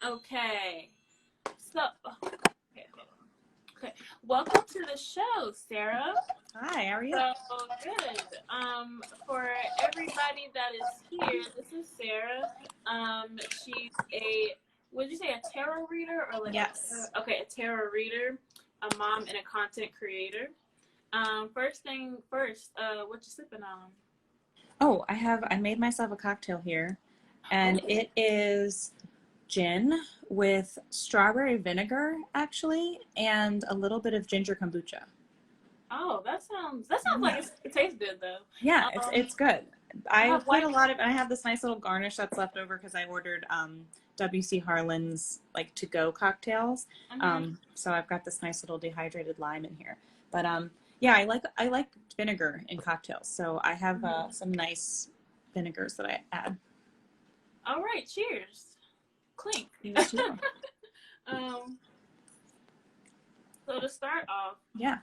Okay. So, okay, hold on. Okay. Welcome to the show, Sarah. Hi, how are you? So good. For everybody that is here, this is Sarah. She's a, would you say a tarot reader or like Yes. a tarot reader, a mom, and a content creator. First thing first, what you sipping on? Oh, I made myself a cocktail here, and Oh, it is gin with strawberry vinegar, actually, and a little bit of ginger kombucha. oh, that sounds like Yeah. it tastes good though. Yeah, it's good. I I have put white. I have this nice little garnish that's left over because I ordered WC Harlan's like to go cocktails. Mm-hmm. So I've got this nice little dehydrated lime in here. But yeah, I like vinegar in cocktails. So I have Mm-hmm. some nice vinegars that I add. All right, cheers. Clink. Cheers to you. um, so to start off, Yeah.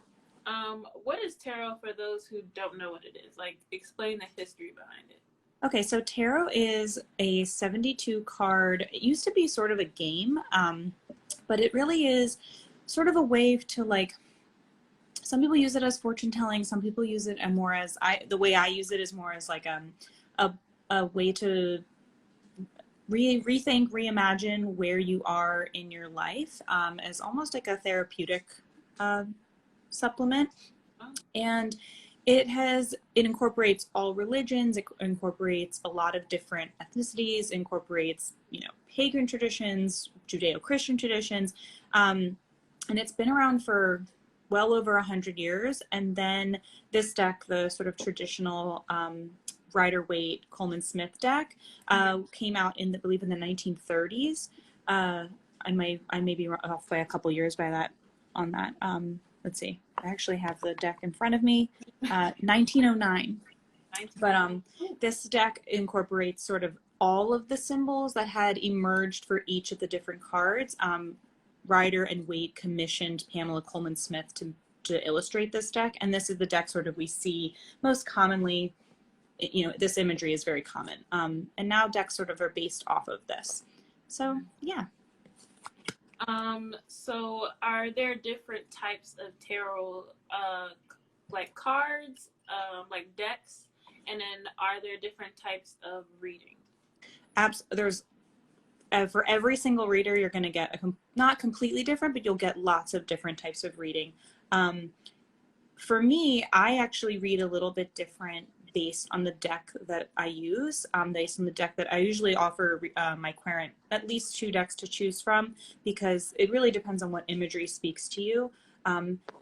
what is tarot for those who don't know what it is? Like, explain the history behind it. Okay, so tarot is a 72 card. It used to be sort of a game, but it really is sort of a way to like, some people use it as fortune telling, some people use it and more as the way I use it is more as like a, a way to rethink, reimagine where you are in your life, as almost like a therapeutic uh, supplement. Oh, And it incorporates all religions, it incorporates a lot of different ethnicities, incorporates pagan traditions, Judeo-Christian traditions, and it's been around for well over 100 years. And then this deck, the sort of traditional Rider Waite Coleman Smith deck, came out I believe in the 1930s. I may be off by a couple years by that on that. Let's see. I actually have the deck in front of me. 1909. But this deck incorporates sort of all of the symbols that had emerged for each of the different cards. Ryder and Waite commissioned Pamela Coleman Smith to illustrate this deck, and this is the deck sort of we see most commonly. This imagery is very common, and now decks sort of are based off of this. So yeah. So are there different types of tarot, like cards, like decks, and then are there different types of reading? There's for every single reader, you're going to get not completely different, but you'll get lots of different types of reading. For me, I actually read a little bit different based on the deck that I use, based on the deck that I usually offer my querent at least 2 decks to choose from, because it really depends on what imagery speaks to you.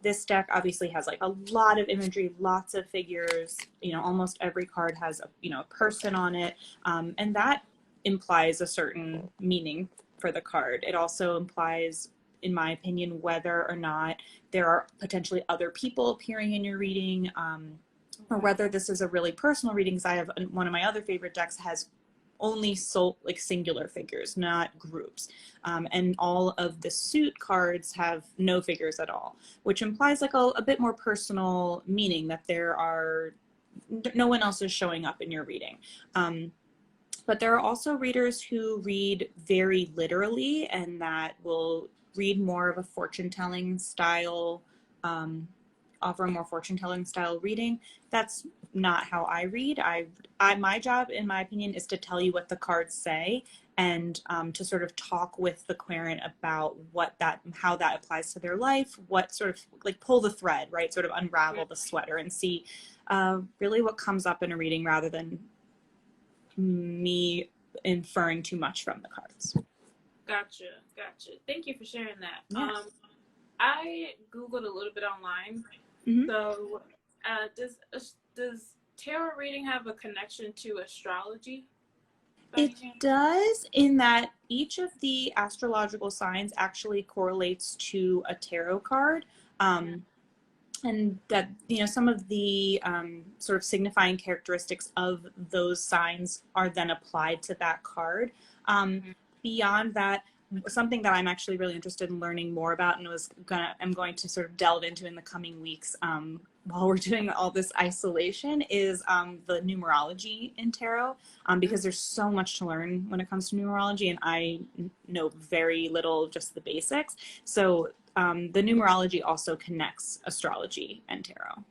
This deck obviously has like a lot of imagery, lots of figures, almost every card has a person on it, and that implies a certain meaning for the card. It also implies, in my opinion, whether or not there are potentially other people appearing in your reading, or whether this is a really personal reading, because I have one of my other favorite decks has only singular figures, not groups. And all of the suit cards have no figures at all, which implies like a bit more personal meaning, that no one else is showing up in your reading. But there are also readers who read very literally, and that will read more of a fortune-telling style, offer a more fortune-telling style reading. That's not how I read. My job, in my opinion, is to tell you what the cards say, and to sort of talk with the querent about how that applies to their life, what sort of like pull the thread, right? Sort of unravel the sweater and see really what comes up in a reading, rather than me inferring too much from the cards. Gotcha. Thank you for sharing that. Yeah. I Googled a little bit online. Mm-hmm. So, does tarot reading have a connection to astrology? It does, in that each of the astrological signs actually correlates to a tarot card. And that, some of the sort of signifying characteristics of those signs are then applied to that card. Beyond that, something that I'm actually really interested in learning more about, and I'm going to sort of delve into in the coming weeks, while we're doing all this isolation, is the numerology in tarot, because there's so much to learn when it comes to numerology, and I know very little, just the basics. So the numerology also connects astrology and tarot.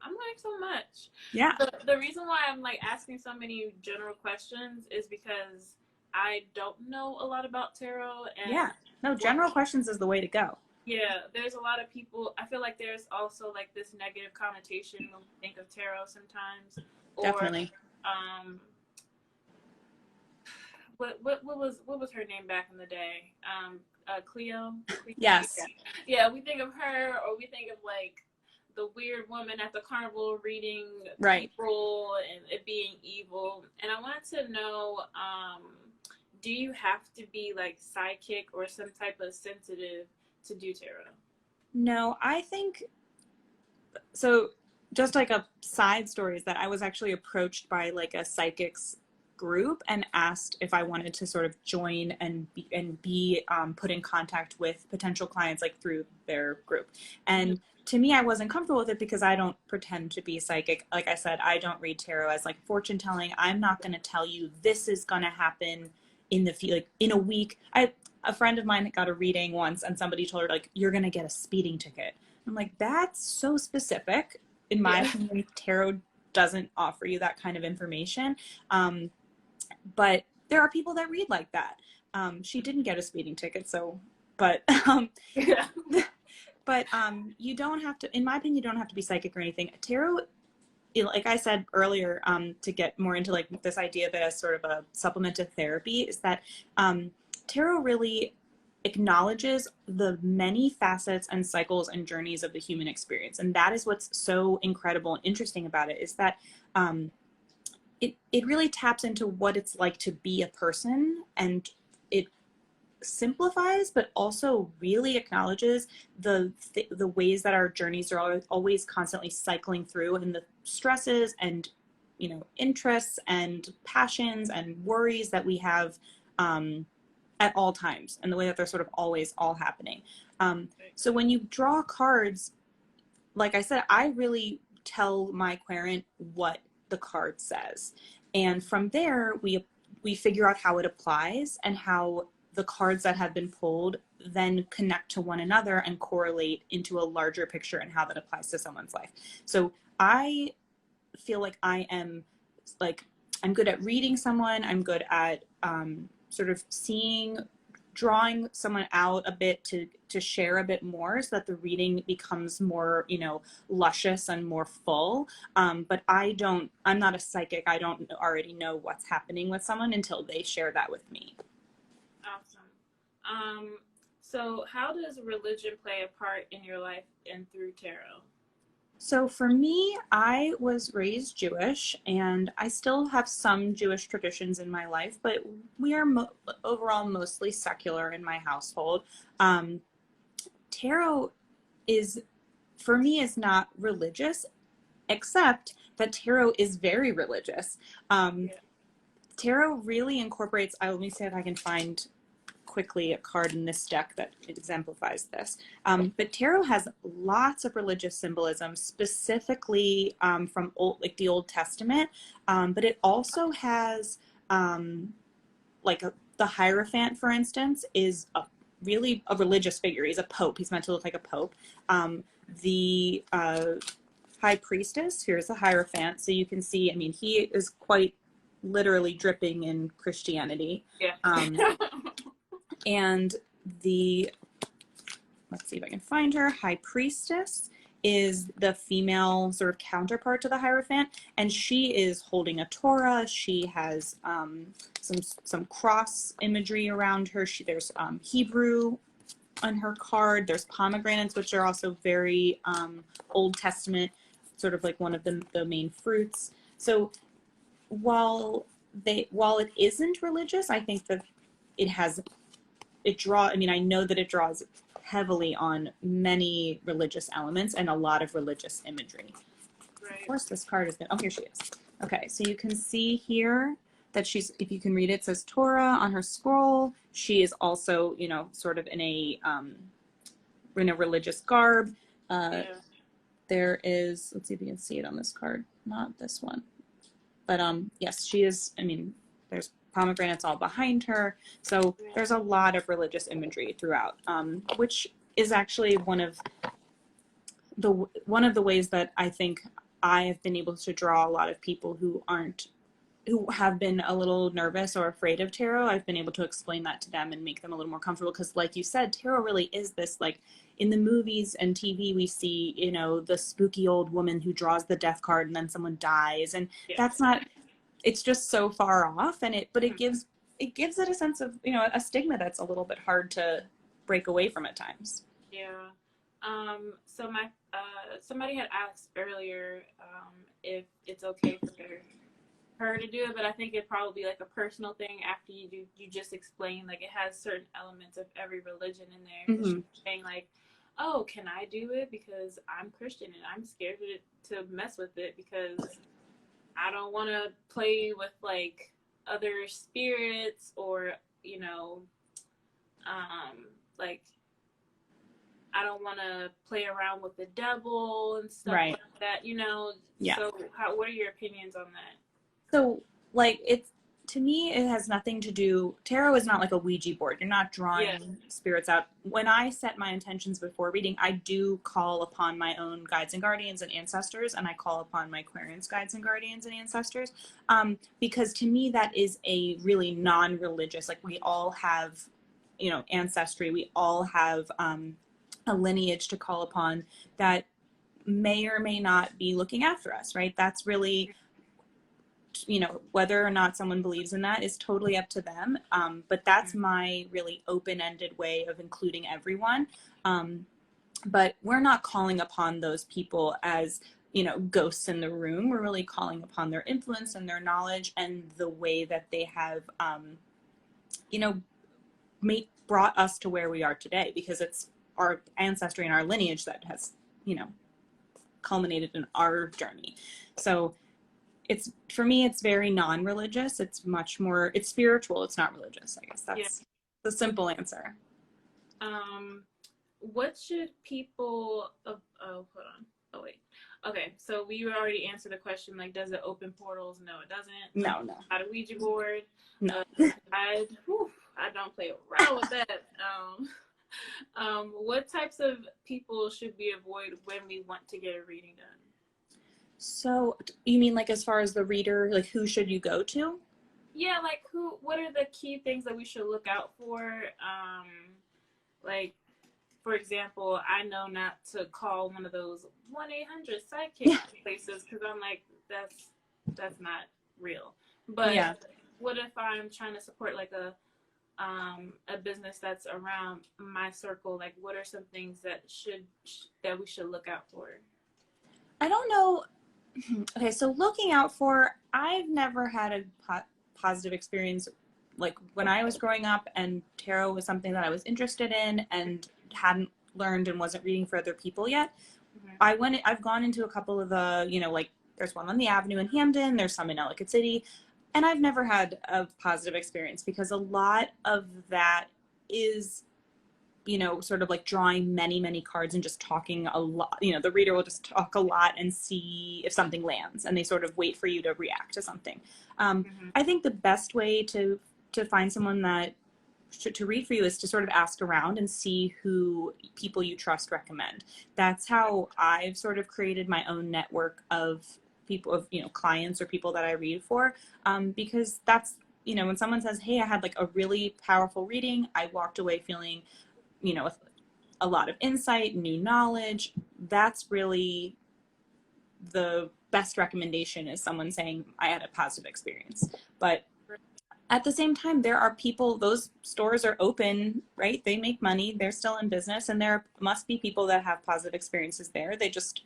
I'm learning so much. Yeah. The reason why I'm like asking so many general questions is because I don't know a lot about tarot. And yeah. No, general questions is the way to go. Yeah, there's a lot of people. I feel like there's also like this negative connotation when we think of tarot sometimes. Or, Definitely. what was her name back in the day? Cleo. Yes. Yeah, we think of her, or we think of like the weird woman at the carnival reading people and it being evil. And I wanted to know, do you have to be like psychic or some type of sensitive to do tarot? No, I think so. Just like a side story is that I was actually approached by like a psychics group and asked if I wanted to sort of join and be put in contact with potential clients like through their group. And to me, I wasn't comfortable with it because I don't pretend to be psychic. Like I said, I don't read tarot as like fortune telling. I'm not going to tell you this is going to happen in the like in a week. A friend of mine got a reading once and somebody told her like, you're going to get a speeding ticket. I'm like, that's so specific. In my opinion, tarot doesn't offer you that kind of information. But there are people that read like that. She didn't get a speeding ticket, so, but but you don't have to, in my opinion, you don't have to be psychic or anything. Tarot, like I said earlier, to get more into like this idea of it as sort of a supplement to therapy, is that tarot really acknowledges the many facets and cycles and journeys of the human experience. And that is what's so incredible and interesting about it, is that it really taps into what it's like to be a person, and it simplifies but also really acknowledges the ways that our journeys are always constantly cycling through, and the stresses and interests and passions and worries that we have at all times, and the way that they're sort of always all happening. So when you draw cards, like I said, I really tell my querent what the card says, and from there we figure out how it applies and how the cards that have been pulled then connect to one another and correlate into a larger picture and how that applies to someone's life. So I feel like I'm good at reading someone. I'm good at sort of drawing someone out a bit to share a bit more, so that the reading becomes more, luscious and more full. But I'm not a psychic. I don't already know what's happening with someone until they share that with me. Awesome. So how does religion play a part in your life and through tarot? So for me, I was raised Jewish, and I still have some Jewish traditions in my life, but we are overall mostly secular in my household. Tarot for me, is not religious, except that tarot is very religious. Tarot really incorporates, let me see if I can find quickly a card in this deck that exemplifies this. But tarot has lots of religious symbolism, specifically from the Old Testament. But it also has the Hierophant, for instance, is really a religious figure. He's a pope. He's meant to look like a pope. The High Priestess, here's the Hierophant. So you can see, he is quite literally dripping in Christianity. Yeah. And let's see if I can find her, High Priestess is the female sort of counterpart to the Hierophant, and she is holding a Torah. She has some cross imagery around her. There's Hebrew on her card. There's pomegranates, which are also very Old Testament, sort of like one of the main fruits. So while it isn't religious, I think that I know that it draws heavily on many religious elements and a lot of religious imagery. Right. Of course, this card is good. Oh, here she is. Okay, so you can see here, that she's, if you can read it, it says Torah on her scroll. She is also, you know, sort of in a religious garb. Yeah. There is, let's see if you can see it on this card. Not this one. But yes, she is, I mean, there's pomegranates all behind her. So there's a lot of religious imagery throughout, which is actually one of the ways that I think I have been able to draw a lot of people who have been a little nervous or afraid of tarot. I've been able to explain that to them and make them a little more comfortable, because like you said, tarot really is this, like, in the movies and TV we see, you know, the spooky old woman who draws the death card and then someone dies, and that's not, it's just so far off, and it gives it a sense of, you know, a stigma that's a little bit hard to break away from at times. Yeah. So my somebody had asked earlier if it's okay for her to do it, but I think it'd probably be like a personal thing after you just explain, like, it has certain elements of every religion in there. Mm-hmm. She's saying like, oh, can I do it because I'm Christian and I'm scared to mess with it because I don't want to play with like other spirits, or, you know, like, I don't want to play around with the devil and stuff like that, you know? Yeah. So what are your opinions on that? So, like, to me, it has nothing to do, tarot is not like a Ouija board. You're not drawing spirits out. When I set my intentions before reading, I do call upon my own guides and guardians and ancestors, and I call upon my Aquarians guides and guardians and ancestors, because to me, that is a really non-religious, like, we all have, you know, ancestry. We all have a lineage to call upon that may or may not be looking after us, right? That's really, you know, whether or not someone believes in that is totally up to them. But that's my really open-ended way of including everyone. But we're not calling upon those people as, you know, ghosts in the room. We're really calling upon their influence and their knowledge and the way that they have, you know, brought us to where we are today, because it's our ancestry and our lineage that has, you know, culminated in our journey. So it's, for me, it's very non-religious. It's much more, it's spiritual. It's not religious, I guess. That's the simple answer. What should people, hold on. Oh, wait. Okay, so we already answered the question, like, does it open portals? No, it doesn't. No. Not a Ouija board. No. I don't play around with that. What types of people should we avoid when we want to get a reading done? So you mean like as far as the reader, like who should you go to? Yeah, like what are the key things that we should look out for? Like, for example, I know not to call one of those 1-800 sidekick places, because I'm like, that's not real. But what if I'm trying to support like a business that's around my circle? Like, what are some things that we should look out for? I don't know. Okay, so looking out for, I've never had a positive experience. Like when I was growing up and tarot was something that I was interested in and hadn't learned and wasn't reading for other people yet. Mm-hmm. I've gone into a couple of the, you know, like there's one on the Avenue in Hamden, there's some in Ellicott City, and I've never had a positive experience, because a lot of that is, you know, sort of like drawing many, many cards and just talking a lot. You know, the reader will just talk a lot and see if something lands, and they sort of wait for you to react to something. I think the best way to find someone that to read for you is to sort of ask around and see who people you trust recommend. That's how I've sort of created my own network of people, of, you know, clients or people that I read for, because that's, you know, when someone says, hey, I had like a really powerful reading, I walked away feeling, you know, with a lot of insight, new knowledge, that's really the best recommendation, is someone saying I had a positive experience. But at the same time, there are people, those stores are open, right? They make money, they're still in business, and there must be people that have positive experiences there. They just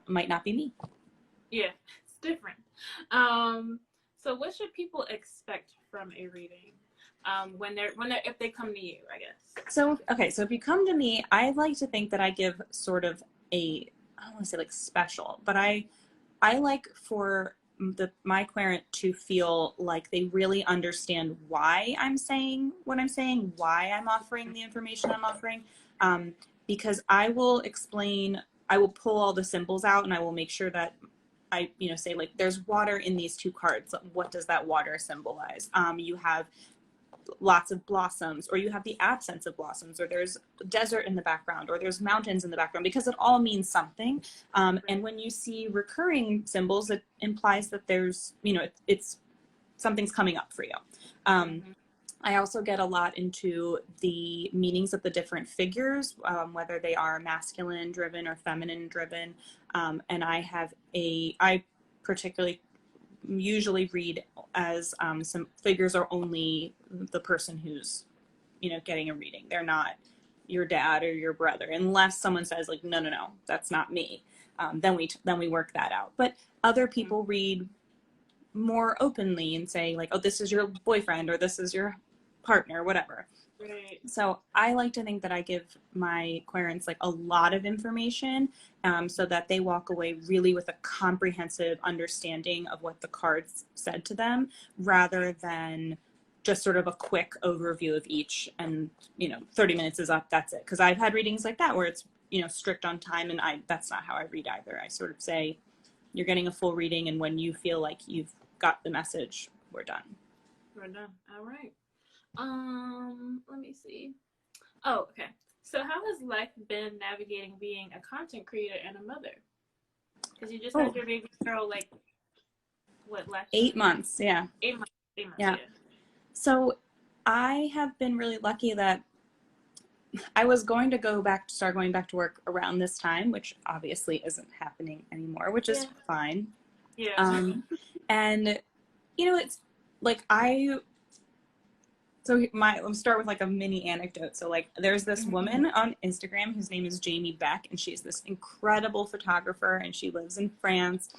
might not be me. Yeah, it's different. So what should people expect from a reading? If they come to you, I guess. So, okay, so if you come to me, I like to think that I give sort of I don't want to say like special, but I like for my querent to feel like they really understand why I'm saying what I'm saying, why I'm offering the information I'm offering. Because I will pull all the symbols out, and I will make sure that I, say like, there's water in these two cards. What does that water symbolize? You have lots of blossoms, or you have the absence of blossoms, or there's desert in the background, or there's mountains in the background, because it all means something. And when you see recurring symbols, it implies that there's, it's something's coming up for you. I also get a lot into the meanings of the different figures, whether they are masculine driven or feminine driven. And I particularly usually read as some figures are only the person who's, getting a reading. They're not your dad or your brother, unless someone says like, no, that's not me. Then we work that out. But other people read more openly and say like, oh, this is your boyfriend, or this is your partner, whatever. Right. So I like to think that I give my querents like a lot of information, so that they walk away really with a comprehensive understanding of what the cards said to them, rather than just sort of a quick overview of each, and 30 minutes is up, that's it. Because I've had readings like that where it's strict on time, and that's not how I read either. I sort of say, you're getting a full reading, and when you feel like you've got the message, we're done. All right. Let me see. Oh, okay. So how has life been navigating being a content creator and a mother? Because you just had your baby girl, like, what, last 8 months, yeah. 8 months. 8 months, yeah. So I have been really lucky that I was going to start going back to work around this time, which obviously isn't happening anymore, which is fine. Yeah. And it's like let's start with like a mini anecdote. So like, there's this woman on Instagram whose name is Jamie Beck, and she's this incredible photographer, and she lives in France,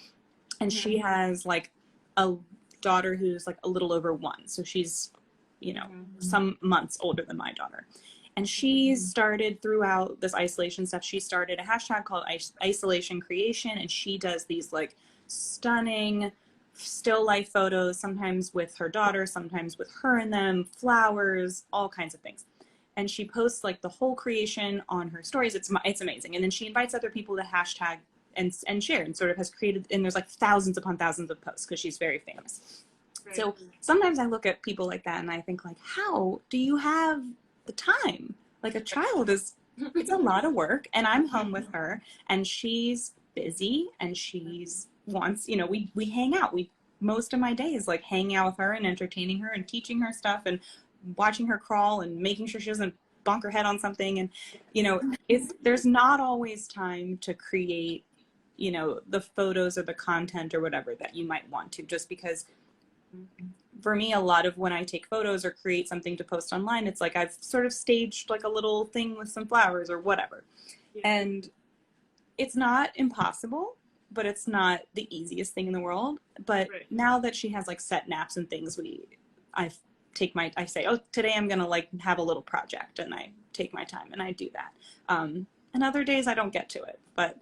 and she has like a daughter who's like a little over 1. So she's, some months older than my daughter. And she started, throughout this isolation stuff, she started a hashtag called Isolation Creation, and she does these like stunning still life photos, sometimes with her daughter, sometimes with her in them, flowers, all kinds of things. And she posts like the whole creation on her stories. It's amazing. And then she invites other people to hashtag and share, and sort of has created, and there's like thousands upon thousands of posts because she's very famous. Right. So sometimes I look at people like that and I think like, how do you have the time? Like, a child it's a lot of work, and I'm home with her, and she's busy, and she's wants, we hang out. Most of my day is like hanging out with her and entertaining her and teaching her stuff and watching her crawl and making sure she doesn't bonk her head on something. And, there's not always time to create, the photos or the content or whatever that you might want to, just because for me, a lot of when I take photos or create something to post online, it's like I've sort of staged like a little thing with some flowers or whatever. Yeah. And it's not impossible, but it's not the easiest thing in the world. But now that she has like set naps and things, I say, oh, today I'm going to like have a little project, and I take my time and I do that. And other days I don't get to it, but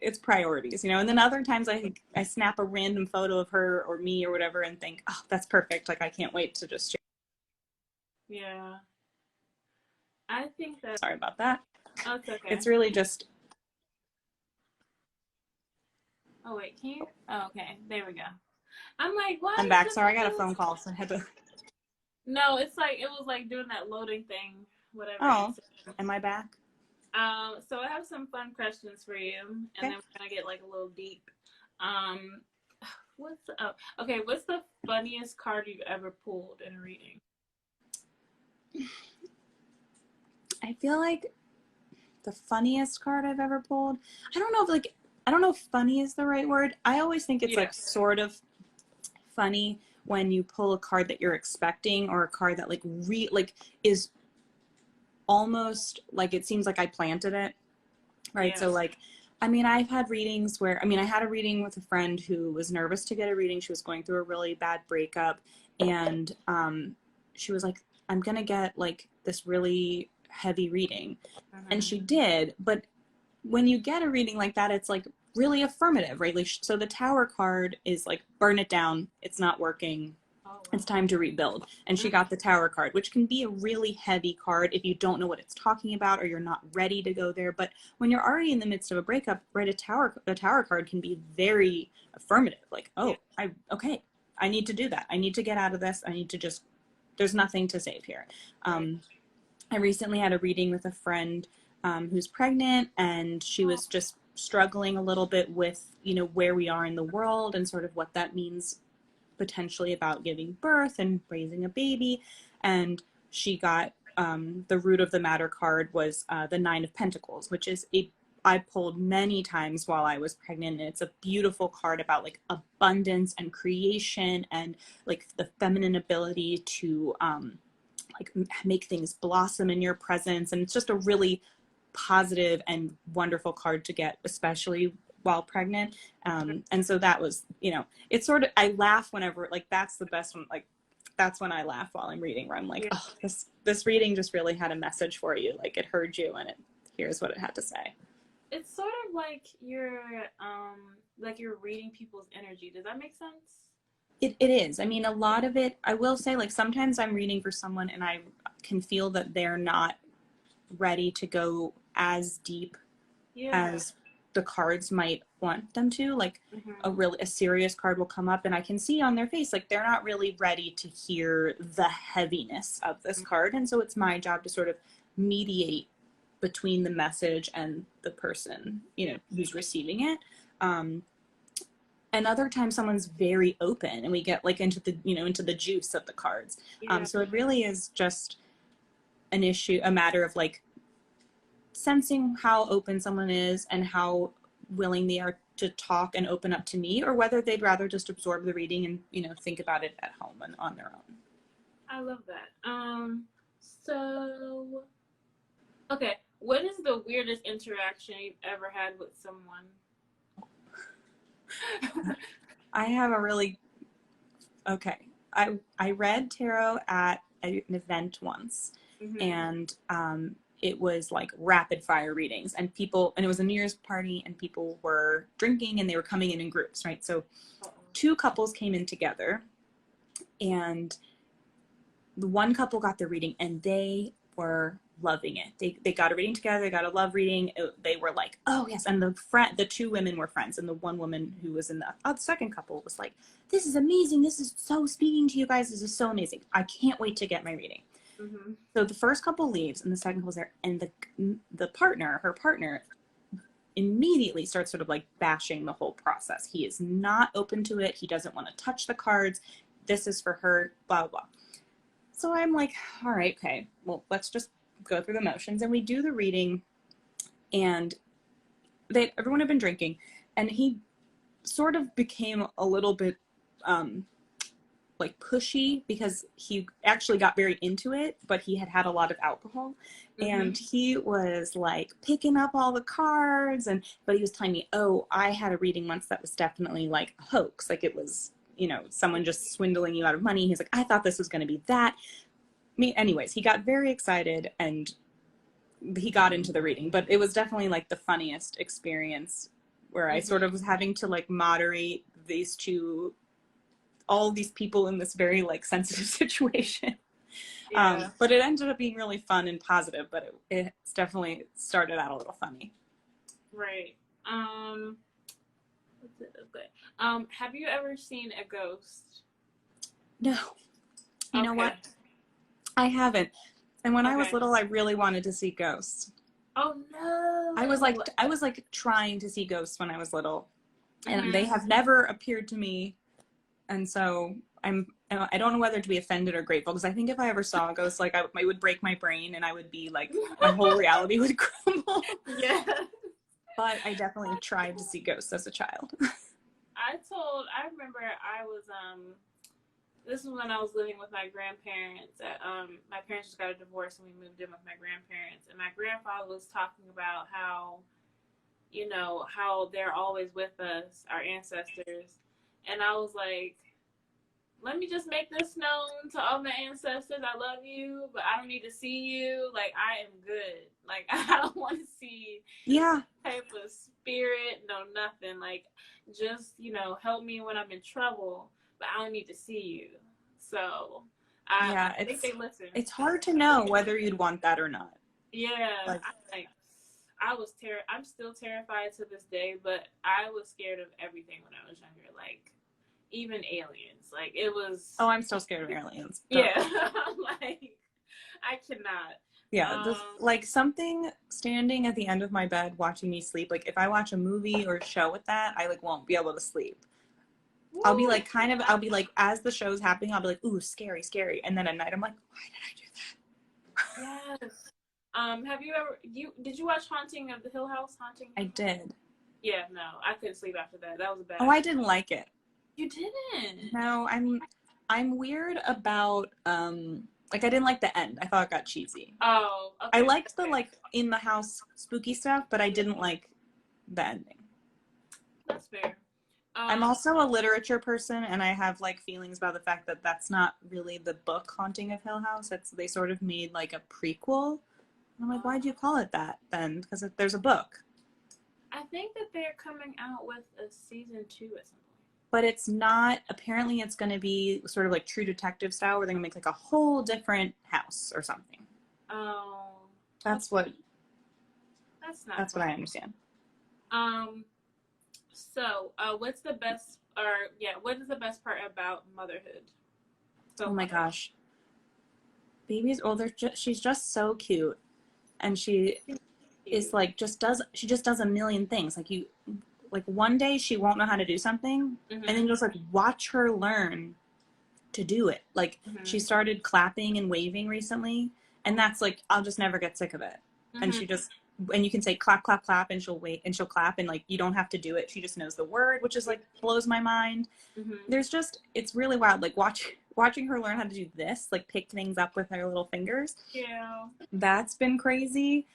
it's priorities, and then other times I snap a random photo of her or me or whatever and think, oh, that's perfect. Like, I can't wait to just share. Yeah. I think that. Sorry about that. Oh, it's okay. It's really just. Oh, wait, can you? Oh, okay. There we go. I'm like, what? I'm back. Sorry, I got a phone call, so I had to. No, it's like, it was like doing that loading thing, whatever. Oh, am I back? So I have some fun questions for you, and then we're gonna get like a little deep. What's the funniest card you've ever pulled in a reading? I feel like the funniest card I've ever pulled, I don't know if funny is the right word. I always think it's like sort of funny when you pull a card that you're expecting, or a card that like is almost like it seems like I planted it, right? So like, I've had readings where, I had a reading with a friend who was nervous to get a reading. She was going through a really bad breakup, and she was like, I'm gonna get like this really heavy reading. And she did. But when you get a reading like that, it's like really affirmative, right? Like, so the Tower card is like, burn it down, it's not working, Oh, wow. it's time to rebuild. And she got the Tower card, which can be a really heavy card if you don't know what it's talking about or you're not ready to go there. But when you're already in the midst of a breakup, right, the Tower card can be very affirmative. Like, oh, okay, I need to do that. I need to get out of this. I need to just, there's nothing to save here. I recently had a reading with a friend who's pregnant, and she was just struggling a little bit with, you know, where we are in the world and sort of what that means potentially about giving birth and raising a baby. And she got the root of the matter card was the Nine of Pentacles, which is I pulled many times while I was pregnant. And it's a beautiful card about like abundance and creation and like the feminine ability to like make things blossom in your presence. And it's just a really positive and wonderful card to get, especially while pregnant. And so that was, you know, it's sort of, I laugh whenever, like, that's the best one. Like, that's when I laugh while I'm reading, where I'm like, oh, this reading just really had a message for you. Like, it heard you and here's what it had to say. It's sort of like you're reading people's energy. Does that make sense? It is. I mean, a lot of it, I will say, like, sometimes I'm reading for someone and I can feel that they're not ready to go as deep as the cards might want them to. Like, a serious card will come up and I can see on their face, like, they're not really ready to hear the heaviness of this card. And so it's my job to sort of mediate between the message and the person, you know, who's receiving it. And other times someone's very open and we get like into the, you know, into the juice of the cards. So it really is just a matter of like sensing how open someone is and how willing they are to talk and open up to me, or whether they'd rather just absorb the reading and, you know, think about it at home and on their own. I love that. So, okay, what is the weirdest interaction you've ever had with someone? I have a really, okay. I read tarot at an event once, and it was like rapid fire readings, and it was a New Year's party, and people were drinking and they were coming in groups, right? So two couples came in together, and the one couple got the reading and they were loving it. They got a reading together. They got a love reading. They were like, oh yes. And the two women were friends. And the one woman who was in the second couple was like, this is amazing. This is so speaking to you guys. This is so amazing. I can't wait to get my reading. So the first couple leaves and the second couple's there. And her partner immediately starts sort of like bashing the whole process. He is not open to it. He doesn't want to touch the cards. This is for her, blah, blah. So I'm like, all right, okay, well, let's just go through the motions. And we do the reading, and everyone had been drinking, and he sort of became a little bit like pushy, because he actually got very into it, but he had a lot of alcohol. And he was like picking up all the cards, but he was telling me, oh, I had a reading once that was definitely like a hoax. Like, it was, you know, someone just swindling you out of money. He's like, I thought this was going to be that. Anyways, he got very excited and he got into the reading, but it was definitely like the funniest experience, where I sort of was having to like moderate all these people in this very like sensitive situation. But it ended up being really fun and positive, but it's definitely started out a little funny. Right. Have you ever seen a ghost? No. You know what? I haven't. And when I was little, I really wanted to see ghosts. Oh no. I was like trying to see ghosts when I was little, and they have never appeared to me. And so I don't know whether to be offended or grateful, because I think if I ever saw a ghost, like, it would break my brain and I would be like, my whole reality would crumble. Yeah. But I definitely tried to see ghosts as a child. I remember I was, this was when I was living with my grandparents. My parents just got a divorce and we moved in with my grandparents. And my grandfather was talking about how, you know, how they're always with us, our ancestors. And I was like, let me just make this known to all my ancestors. I love you, but I don't need to see you. Like, I am good. Like, I don't want to see type of spirit, no nothing. Like, just, help me when I'm in trouble, but I don't need to see you. So, I think they listen. It's hard to know whether you'd want that or not. Yeah, I'm still terrified to this day, but I was scared of everything when I was younger. Like, even aliens. Like, it was. Oh, I'm still scared of aliens. Yeah, like, I cannot. Yeah, like something standing at the end of my bed watching me sleep. Like, if I watch a movie or a show with that, I like won't be able to sleep. Ooh, I'll be like, I'll be like, as the show's happening, I'll be like, ooh, scary, scary. And then at night, I'm like, why did I do that? Yes. Have you ever, did you watch Haunting of the Hill House? I did. Yeah, no, I couldn't sleep after that. That was bad. Oh, I didn't like it. You didn't? No, I'm weird about, like, I didn't like the end. I thought it got cheesy. Oh, okay. I liked the, like, in the house spooky stuff, but I didn't like the ending. That's fair. I'm also a literature person, and I have, like, feelings about the fact that that's not really the book Haunting of Hill House. They sort of made, like, a prequel. And I'm like, why'd you call it that then? Because there's a book. I think that they're coming out with a season 2 at some point. But it's not, apparently it's going to be sort of like True Detective style, where they're going to make like a whole different house or something. Oh. That's what I understand. So, what is the best part about motherhood? Oh my gosh. Babies, she's just so cute. And she is like, she just does a million things. Like one day she won't know how to do something, and then just like watch her learn to do it. Like she started clapping and waving recently, and that's like, I'll just never get sick of it. And and you can say clap, clap, clap, and she'll wait and she'll clap, and like you don't have to do it. She just knows the word, which is like blows my mind. It's really wild. Like watching her learn how to do this, like pick things up with her little fingers. Yeah, that's been crazy.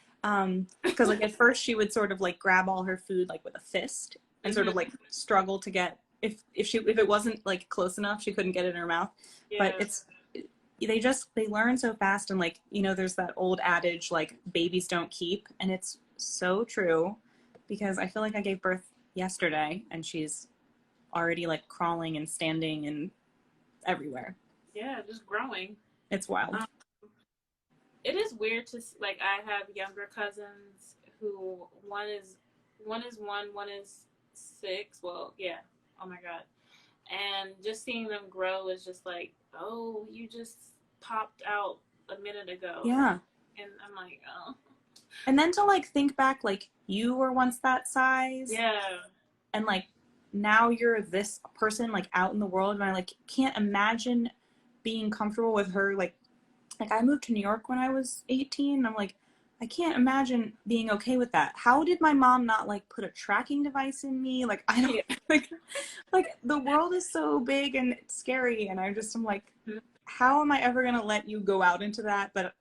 Because like at first she would sort of like grab all her food like with a fist and sort of like struggle to get, if it wasn't like close enough, she couldn't get it in her mouth. But they learn so fast, and like, there's that old adage like babies don't keep, and it's so true, because I feel like I gave birth yesterday and she's already like crawling and standing and everywhere. Yeah, just growing. It's wild. It is weird to, like, I have younger cousins who one is 1, one is 6. Well, yeah. Oh my God. And just seeing them grow is just like, oh, you just popped out a minute ago. Yeah. And I'm like, oh. And then to like think back, like you were once that size. Yeah. And like now you're this person like out in the world, and I like can't imagine being comfortable with her. Like I moved to New York when I was 18, and I'm like, I can't imagine being okay with that. How did my mom not like put a tracking device in me? Like I don't like the world is so big and it's scary, and I'm like, how am I ever gonna let you go out into that? But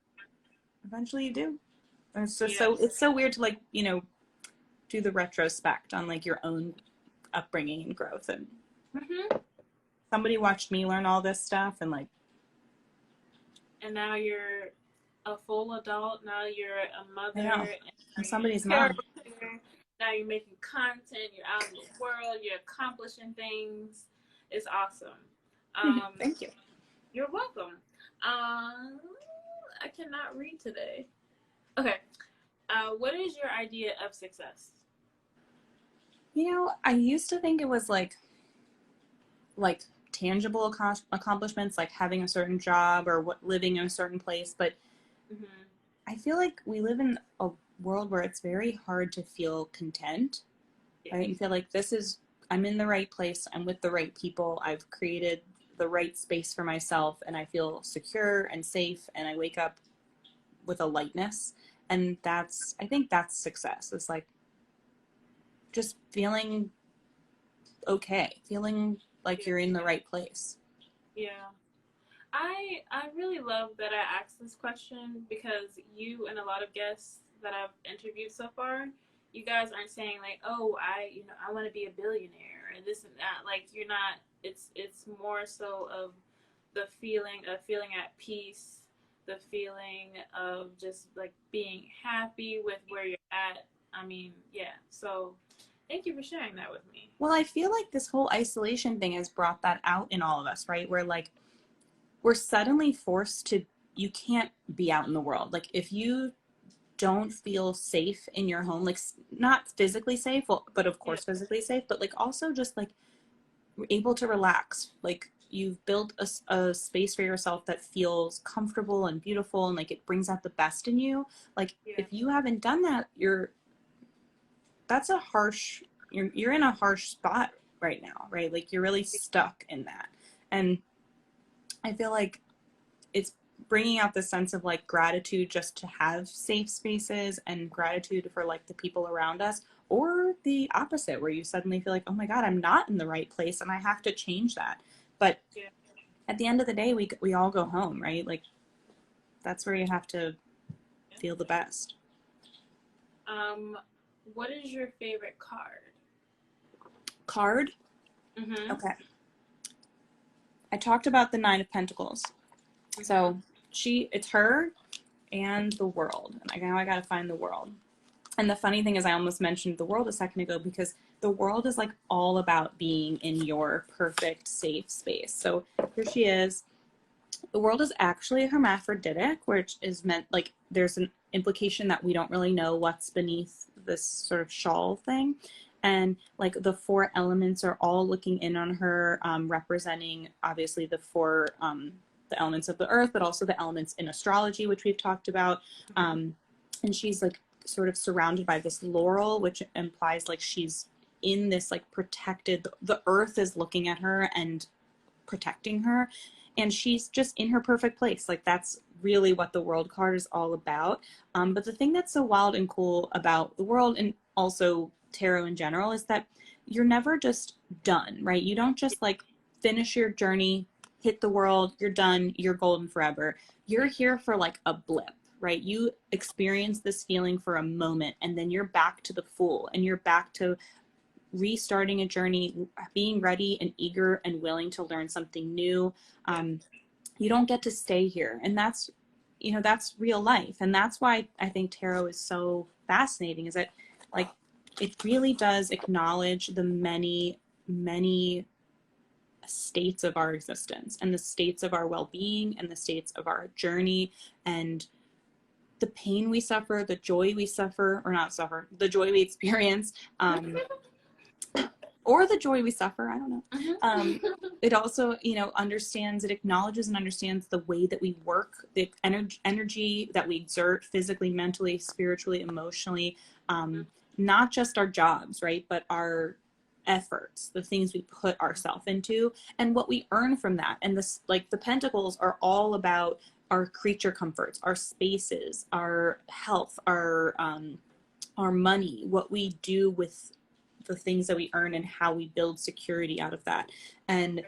eventually you do. And it's just it's so weird to like, do the retrospect on like your own upbringing and growth. And somebody watched me learn all this stuff, and like, and now you're a full adult. Now you're a mother. And somebody's mom. Now you're making content. You're out in the world. You're accomplishing things. It's awesome. Thank you. You're welcome. I cannot read today. Okay. What is your idea of success? I used to think it was like tangible accomplishments, like having a certain job or living in a certain place. But I feel like we live in a world where it's very hard to feel content, right? You feel like I'm in the right place. I'm with the right people. I've created the right space for myself, and I feel secure and safe, and I wake up with a lightness. And I think that's success. It's like just feeling okay, feeling like you're in the right place. Yeah. I really love that I asked this question, because you and a lot of guests that I've interviewed so far, you guys aren't saying like, oh, I want to be a billionaire, this and that. Like you're not. It's more so of the feeling of feeling at peace, the feeling of just like being happy with where you're at. I mean, yeah. So thank you for sharing that with me. Well, I feel like this whole isolation thing has brought that out in all of us, right? Where like we're suddenly forced to, you can't be out in the world. Like if you don't feel safe in your home, like not physically safe, well, but of course physically safe, but like also just like able to relax. Like you've built a space for yourself that feels comfortable and beautiful and like it brings out the best in you. Like if you haven't done that, that's a harsh, you're in a harsh spot right now, right? Like you're really stuck in that. And I feel like it's bringing out this sense of like gratitude just to have safe spaces and gratitude for like the people around us, or the opposite where you suddenly feel like, oh my God, I'm not in the right place and I have to change that. But at the end of the day, we all go home, right? Like that's where you have to feel the best. What is your favorite card? Card? Mm-hmm. Okay. I talked about the Nine of Pentacles. Mm-hmm. So it's her and the World. And now I gotta find the World. And the funny thing is I almost mentioned the World a second ago because the World is like all about being in your perfect safe space. So here she is. The World is actually a hermaphroditic, which is meant like there's an implication that we don't really know what's beneath this sort of shawl thing. And like the four elements are all looking in on her, representing obviously the four the elements of the earth, but also the elements in astrology, which we've talked about. And she's like sort of surrounded by this laurel, which implies like she's in this like protected, the earth is looking at her and protecting her, and she's just in her perfect place. Like that's really what the World card is all about. But the thing that's so wild and cool about the World and also tarot in general is that you're never just done, right? You don't just like finish your journey, hit the world, you're done, you're golden forever. You're here for like a blip, right? You experience this feeling for a moment and then you're back to the full and you're back to restarting a journey, being ready and eager and willing to learn something new. You don't get to stay here. And that's, that's real life. And that's why I think tarot is so fascinating, is that like, it really does acknowledge the many, many states of our existence and the states of our well-being and the states of our journey and the pain we suffer, the joy we suffer, or not suffer, the joy we experience, or the joy we suffer, I don't know. It also, it acknowledges and understands the way that we work, the energy that we exert physically, mentally, spiritually, emotionally, not just our jobs, right? But our efforts, the things we put ourselves into and what we earn from that. And this, like the pentacles are all about our creature comforts, our spaces, our health, our money, what we do with the things that we earn and how we build security out of that. And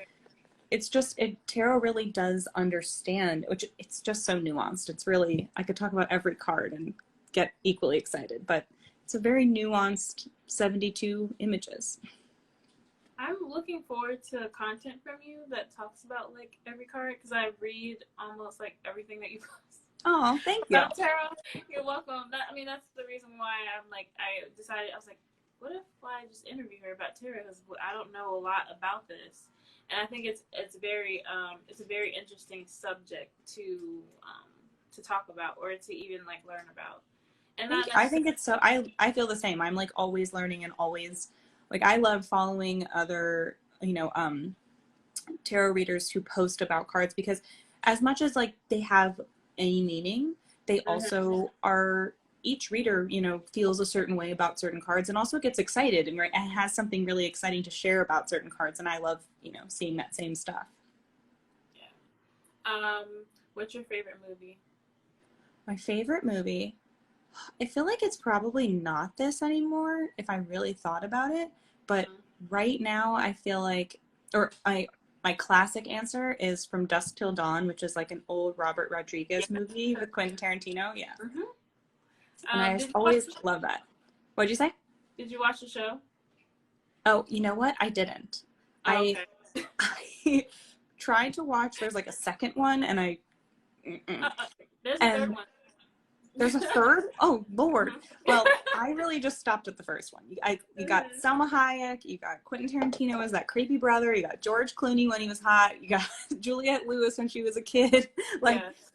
it's just, tarot really does understand, which it's just so nuanced. It's really, I could talk about every card and get equally excited, but it's a very nuanced 72 images. I'm looking forward to content from you that talks about like every card because I read almost like everything that you post. Oh, thank you. Tarot, you're welcome. That's the reason why I decided, I was like, what if I just interview her about tarot? Because I don't know a lot about this, and I think it's a very interesting subject to talk about or to even like learn about. And I think it's so. I feel the same. I'm like always learning and always like I love following other tarot readers who post about cards because as much as like they have any meaning, they also are. Each reader, feels a certain way about certain cards and also gets excited and has something really exciting to share about certain cards. And I love, seeing that same stuff. Yeah. What's your favorite movie? My favorite movie, I feel like it's probably not this anymore if I really thought about it. But right now I feel like, my classic answer is From Dusk Till Dawn, which is like an old Robert Rodriguez movie with Quentin Tarantino. Yeah. And I always love that. What'd you say? Did you watch the show? Oh, you know what? I didn't. Oh, I okay. I tried to watch. There's like a second one, and Uh, uh, there's a third and one. there's a third. Oh Lord. Mhm. Well, I really just stopped at the first one. You got Mhm. Selma Hayek. You got Quentin Tarantino as that creepy brother. You got George Clooney when he was hot. You got Juliette Lewis when she was a kid. Like Yes.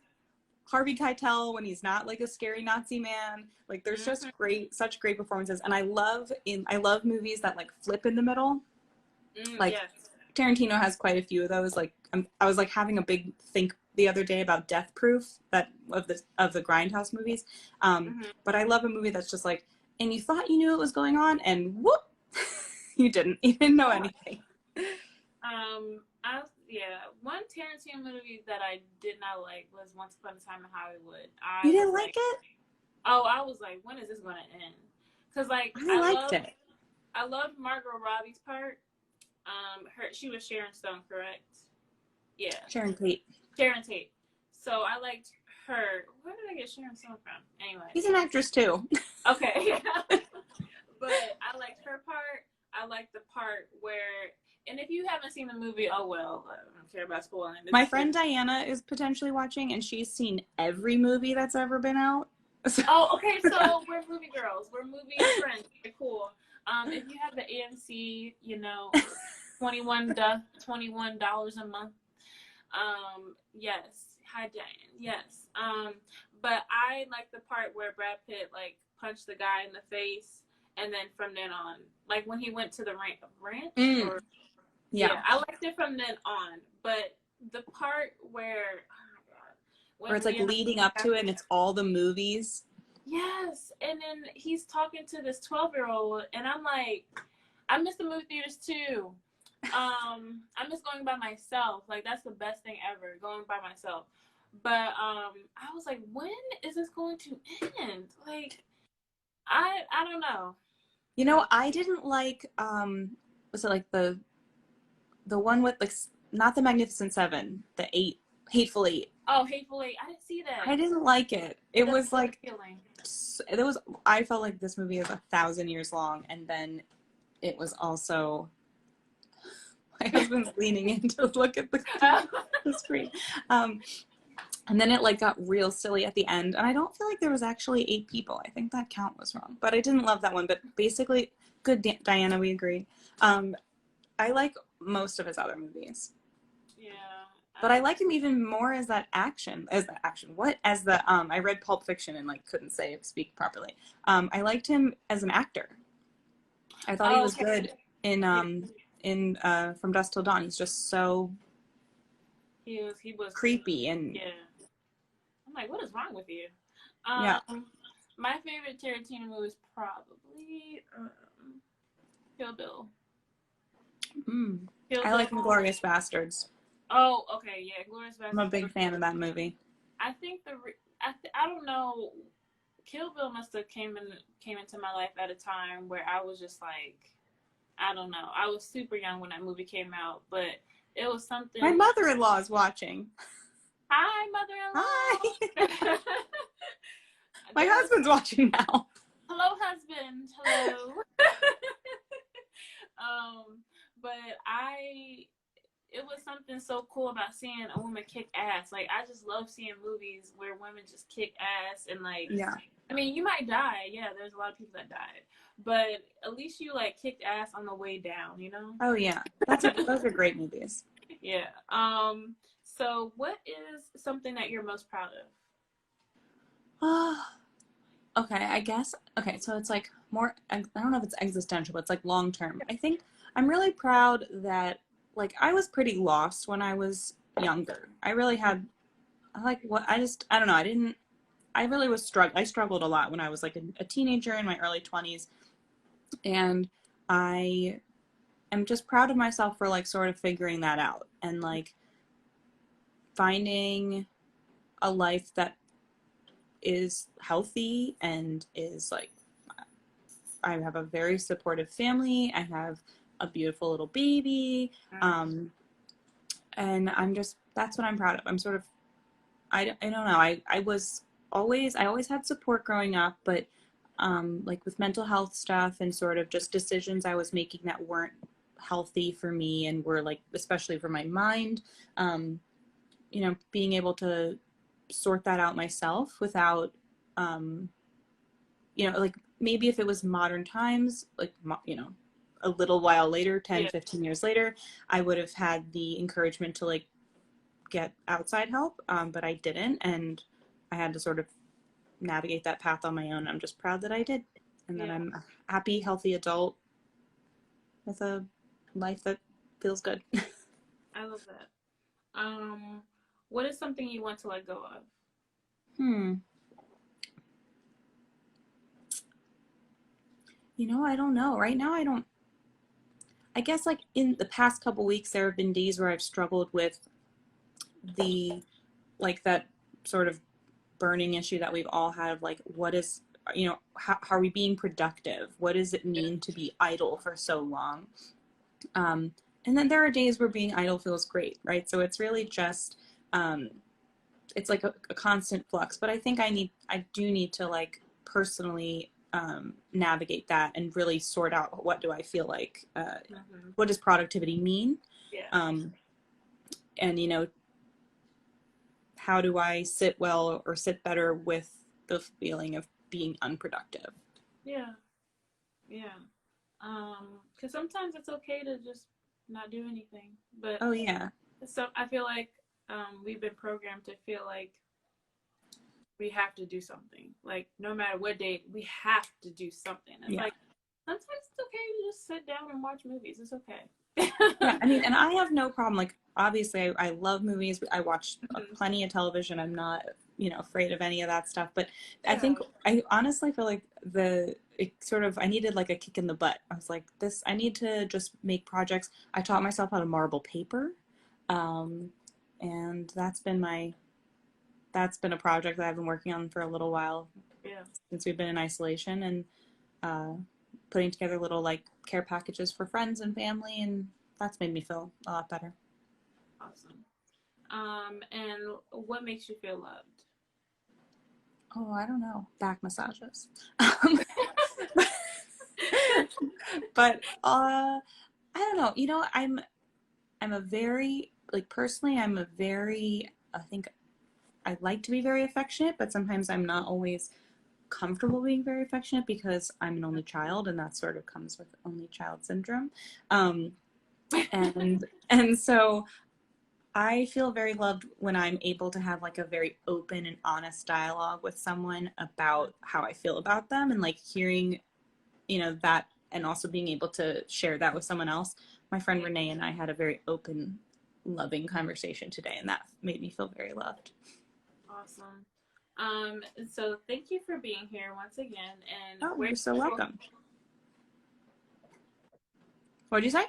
Harvey Keitel when he's not like a scary Nazi man. Like there's just Mhm. such great performances, and I love movies that like flip in the middle. Like Yes. Tarantino has quite a few of those. Like I was like having a big think the other day about Death Proof, that of the Grindhouse movies. Mhm. But I love a movie that's just like, and you thought you knew it was going on, and whoop, you didn't. You didn't know Yeah. anything. One Tarantino movie that I did not like was Once Upon a Time in Hollywood. You I was didn't like like, it? oh, I was like, when is this going to end? Because like I liked it. I loved Margot Robbie's part. She was Sharon Stone, correct? Yeah, Sharon Tate. Sharon Tate. So I liked her. Where did I get Sharon Stone from? Anyway, She's an actress too. okay. But I liked her part. I liked the part where, and if you haven't seen the movie, oh well, I don't care about spoiling it. My friend Diana is potentially watching, and she's seen every movie that's ever been out. Oh, okay. So we're movie girls. We're movie friends. Okay, cool. If you have the AMC, $21 a month. Yes. Hi, Diane. Yes. But I like the part where Brad Pitt like punched the guy in the face, and then from then on, like when he went to the ranch, or Yeah. I liked it from then on. But the part where, oh my god, Where it's when like Leonardo leading up to it, and it's all the movies. yes, and then he's talking to this 12-year-old, and I'm like, I miss the movie theaters too. I miss going by myself. Like that's the best thing ever, going by myself. But I was like, when is this going to end? Like, I don't know. You know, I didn't like was it like the one with like not the Magnificent Seven, the eight Hateful Eight. Oh, Hateful Eight. I didn't see I that. didn't like it. It That's was so like appealing. it was. I felt like this movie is 1,000 years long, and then it was also my husband's leaning in to look at the screen. Um, and then it like got real silly at the end, and I don't feel like there was actually 8 people. I think that count was wrong, but I didn't love that one. But basically, good Diana, we agree. I like most of his other movies, Yeah. but I like him even more as that action. What? As the I read Pulp Fiction and like couldn't speak properly. I liked him as an actor. I thought he Oh, was okay. good Yeah. in From Dusk Till Dawn. He's just so He was. creepy and Yeah. I'm like, what is wrong with you? yeah. My favorite Tarantino movie is probably Kill Bill. Kill I Bill. like Inglourious Bastards. Oh, okay, yeah, Glorious I'm a Bastards. big fan of that movie. I think I don't know. Kill Bill must have came into my life at a time where I was just like, I don't know. I was super young when that movie came out, but it was something. My mother-in-law is watching. Hi, Hi. mother-in-law. My husband's watching now. Hello, husband. Hello. But it was something so cool about seeing a woman kick ass. Like I just love seeing movies where women just kick ass and like. Yeah. I mean, you might die. Yeah, there's a lot of people that died, but at least you like kicked ass on the way down. You know. Oh yeah. Those are great movies. Yeah. So, what is something that you're most proud of? Okay, I guess. Okay, so it's like more, I don't know if it's existential, but it's like long term. I think I'm really proud that, like, I was pretty lost when I was younger. I really had, I like, what, I don't know, I really I struggled a lot when I was like a teenager in my early 20s. And I am just proud of myself for like sort of figuring that out and like finding a life that is healthy and is like I have a very supportive family. I have a beautiful little baby. And that's what I'm proud of. I'm sort of, I don't know. I always had support growing up, but like with mental health stuff and sort of just decisions I was making that weren't healthy for me and were like, especially for my mind, you know, being able to sort that out myself without, you know, like maybe if it was modern times, like, you know, a little while later, 10, Yeah. 15 years later, I would have had the encouragement to like get outside help, but I didn't. And I had to sort of navigate that path on my own. I'm just proud that I did. And that Yeah. I'm a happy, healthy adult with a life that feels good. I love that. What is something you want to let go of? Hmm. You know, I don't know. Right now, I don't. I guess like in the past couple weeks, there have been days where I've struggled with the, like that sort of burning issue that we've all had of like, what is, you know, how are we being productive? What does it mean to be idle for so long? And then there are days where being idle feels great, right? So it's really just, it's like a constant flux. But I think I do need to like personally navigate that and really sort out what do I feel like, what does productivity mean? Yeah. And, you know, how do I sit well or sit better with the feeling of being unproductive? Yeah. Yeah. Because sometimes it's okay to just not do anything. But Oh, yeah. so I feel like we've been programmed to feel like we have to do something. Like no matter what day, we have to do something. It's Yeah. like sometimes it's okay to just sit down and watch movies. It's okay. Yeah, I mean, and I have no problem. Like, obviously, I love movies. I watch Mhm. plenty of television. I'm not, you know, afraid of any of that stuff. But I Yeah. think I honestly feel like it sort of I needed like a kick in the butt. I was like, this. I need to just make projects. I taught myself how to marble paper, um, and that's been a project that I've been working on for a little while Yeah. since we've been in isolation and uh, putting together little like care packages for friends and family, and that's made me feel a lot better. Awesome. And what makes you feel loved? Oh, I don't know. Back massages. But I don't know. You know, I'm a very like personally I'm a very I think I like to be very affectionate, but sometimes I'm not always comfortable being very affectionate because I'm an only child and that sort of comes with only child syndrome. Um, and so I feel very loved when I'm able to have like a very open and honest dialogue with someone about how I feel about them and like hearing, you know, that and also being able to share that with someone else. My friend Renee and I had a very open, loving conversation today, and that made me feel very loved. Awesome. So thank you for being here once again. And Oh, where you're so people, welcome. What'd you say?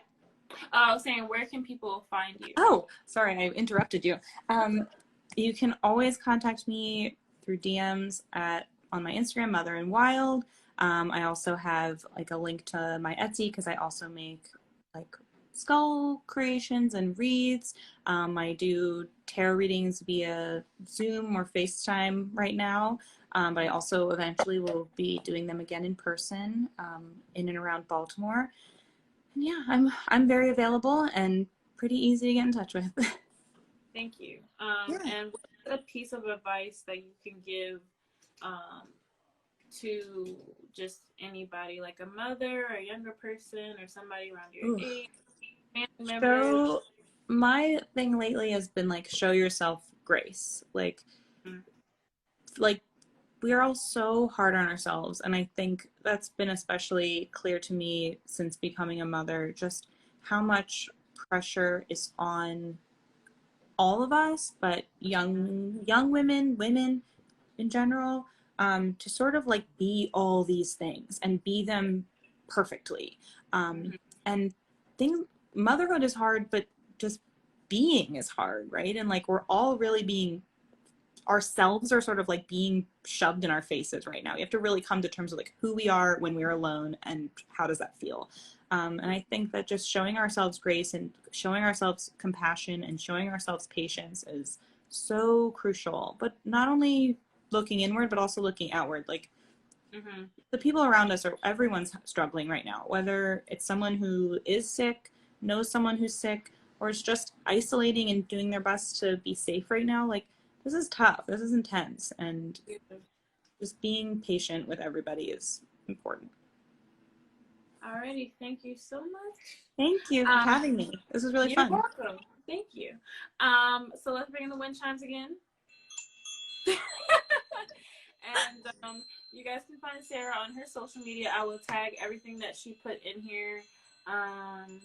I was saying, where can people find you? Oh, sorry, I interrupted you. You can always contact me through DMs on my Instagram, Mother and Wild. I also have like a link to my Etsy because I also make like skull creations and wreaths. I do tarot readings via Zoom or FaceTime right now, but I also eventually will be doing them again in person in and around Baltimore. And yeah, I'm very available and pretty easy to get in touch with. Thank you. Yeah. And what's a piece of advice that you can give um, to just anybody, like a mother or a younger person or somebody around your Ooh. age, family members? Show my thing lately has been like show yourself grace. Like we are all so hard on ourselves, and I think that's been especially clear to me since becoming a mother, just how much pressure is on all of us, but young women in general, to sort of like be all these things and be them perfectly. Um, Mm-hmm. and thing motherhood is hard, but just being is hard, right? And like we're all really being ourselves are sort of like being shoved in our faces right now. We have to really come to terms with like who we are when we're alone and how does that feel. And I think that just showing ourselves grace and showing ourselves compassion and showing ourselves patience is so crucial. But not only looking inward, but also looking outward. Like Mm-hmm. The people around us everyone's struggling right now, whether it's someone who is sick, knows someone who's sick, or is just isolating and doing their best to be safe right now. Like, this is tough. This is intense. And just being patient with everybody is important. Alrighty, thank you so much. Thank you for having me. This was really fun. You're welcome. Thank you. So let's bring in the wind chimes again. And you guys can find Sarah on her social media. I will tag everything that she put in here. And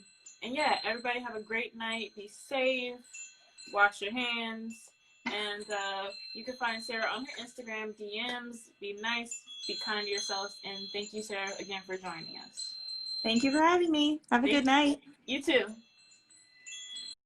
yeah, everybody have a great night. Be safe. Wash your hands. And you can find Sarah on her Instagram DMs. Be nice. Be kind to yourselves. And thank you, Sarah, again for joining us. Thank you for having me. Have a good night. You too.